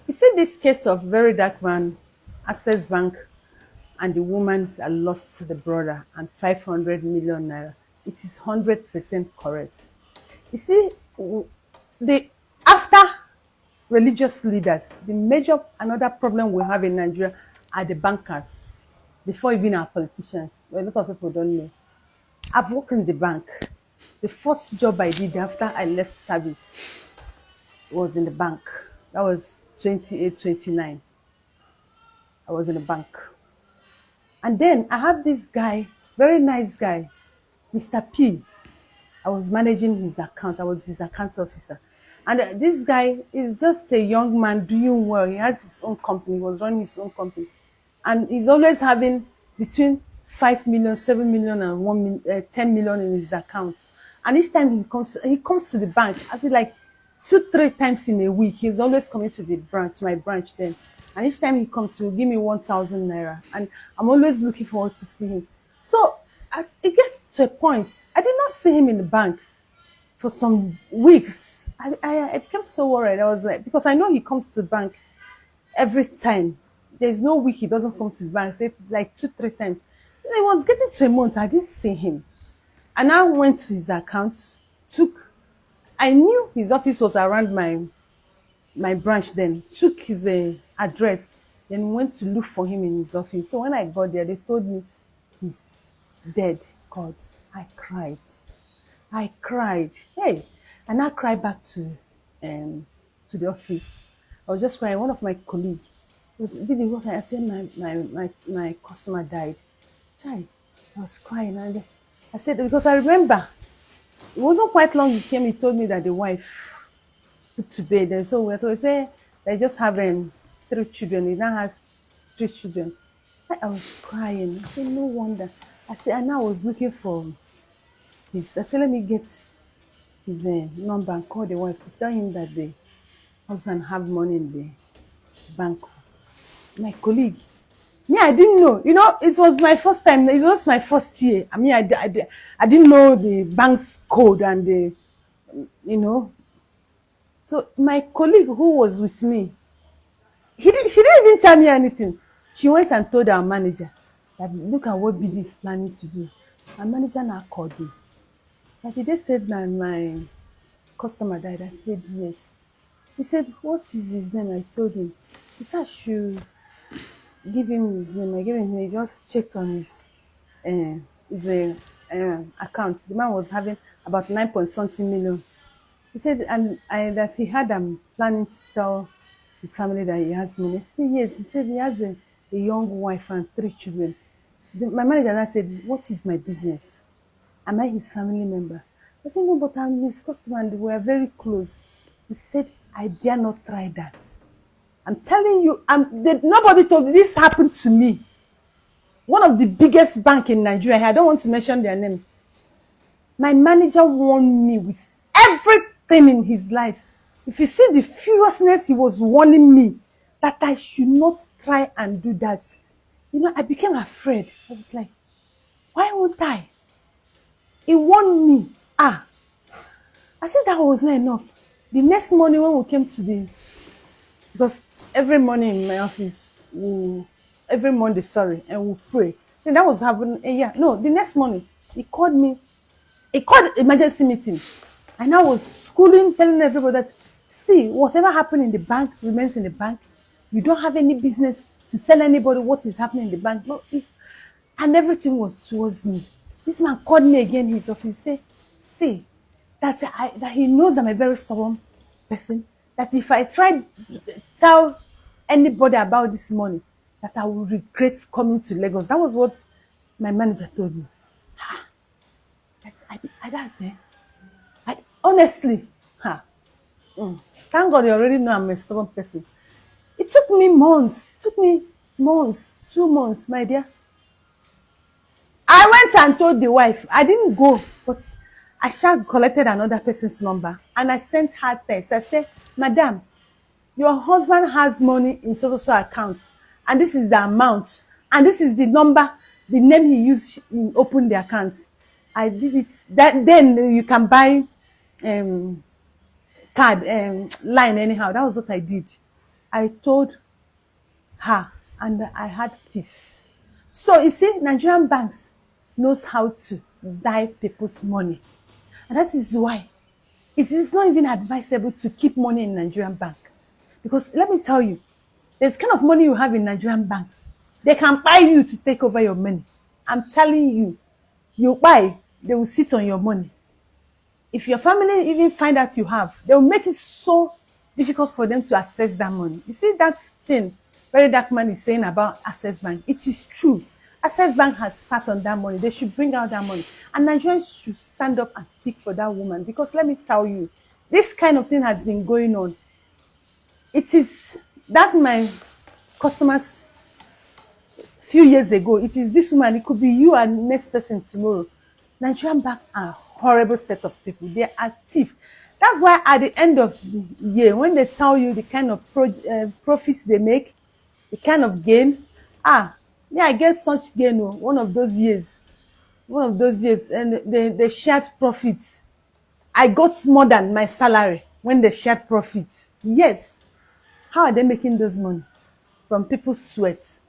You see this case of very dark man, Access Bank, and the woman that lost the brother and 500 million naira. It is 100% correct. You see, the after religious leaders, the major another problem we have in Nigeria are the bankers. Before even our politicians, a lot of people don't know. I've worked in the bank. The first job I did after I left service was in the bank. That was 28, 29. I was in the bank. And then I have this guy, very nice guy, Mr. P. I was managing his account. I was his account officer. And this guy is just a young man doing well. He has his own company. He was running his own company. And he's always having between 5 million, 7 million, and 10 million in his account. And each time he comes to the bank, I feel like 2, 3 times in a week. He's always coming to the branch, my branch then. And each time he comes, he will give me 1,000 naira. And I'm always looking forward to see him. So as it gets to a point, I did not see him in the bank for some weeks. I became so worried. I was like, because I know he comes to the bank every time. There's no week he doesn't come to the bank, say like 2, 3 times. It was getting to a month, I didn't see him. And I went to his account, I knew his office was around my branch then, took his address, then went to look for him in his office. So when I got there, they told me he's dead. God, I cried. I cried. Hey, and I cried back to the office. I was just crying. One of my colleagues was really what I said. My customer died. Child, I was crying, and I said because I remember it wasn't quite long. He came. He told me that the wife put to bed, and so we told say they just have 3 children. He now has 3 children. I was crying. I said no wonder. I said and I was looking for his. I said let me get his number and call the wife to tell him that the husband have money in the bank. My colleague, me, I didn't know. You know, it was my first time. It was my first year. I mean, I didn't know the bank's code and the, you know. So my colleague who was with me, she didn't even tell me anything. She went and told our manager that look at what BD is planning to do. Our manager now called me. Like he just said that my customer died. I said yes. He said, what is his name? I told him. He said I should give him his name. I gave him. He just checked on his account. The man was having about 9 point something million. He said, and that he had planning to tell his family that he has money. I said, yes. He said he has a young wife and 3 children. My manager now said, what is my business? Am I his family member? I said, no, but I'm his customer and we are very close. He said, I dare not try that. I'm telling you, nobody told me this happened to me. One of the biggest bank in Nigeria, I don't want to mention their name. My manager warned me with everything in his life. If you see the furiousness he was warning me, that I should not try and do that. You know, I became afraid. I was like, why won't I? He warned me. I said that was not enough. The next morning when we came to because every morning in my office, every Monday, and we pray. Then that was happening a year. No, the next morning, he called me. He called emergency meeting. And I was schooling, telling everybody that, see, whatever happened in the bank remains in the bank. You don't have any business to tell anybody what is happening in the bank. No, and everything was towards me. This man called me again in his office, say, see, that he knows I'm a very stubborn person, that if I try to tell anybody about this money, that I will regret coming to Lagos. That was what my manager told me. That's it. Honestly, thank God you already know I'm a stubborn person. It took me months. It took me months, 2 months, my dear. I went and told the wife. I didn't go, but I collected another person's number and I sent her text. I said, Madam, your husband has money in so account, and this is the amount, and this is the number, the name he used in open the account. I did it. Then you can buy card line anyhow. That was what I did. I told her and I had peace. So you see, Nigerian banks knows how to buy people's money. And that is why it is not even advisable to keep money in Nigerian bank. Because let me tell you, there's kind of money you have in Nigerian banks. They can buy you to take over your money. I'm telling you, you buy, they will sit on your money. If your family even find out you have, they will make it so difficult for them to access that money. You see that thing Very Dark Man is saying about Access Bank? It is true. Access Bank has sat on that money. They should bring out that money. And Nigerians should stand up and speak for that woman. Because let me tell you, this kind of thing has been going on. It is that my customers few years ago, it is this woman, it could be you and next person tomorrow. Nigerian bank are a horrible set of people. They are thief. That's why at the end of the year, when they tell you the kind of profits they make, the kind of gain, yeah, I get such gain one of those years, and they shared profits. I got more than my salary when they shared profits. Yes. How are they making those money? From people's sweat.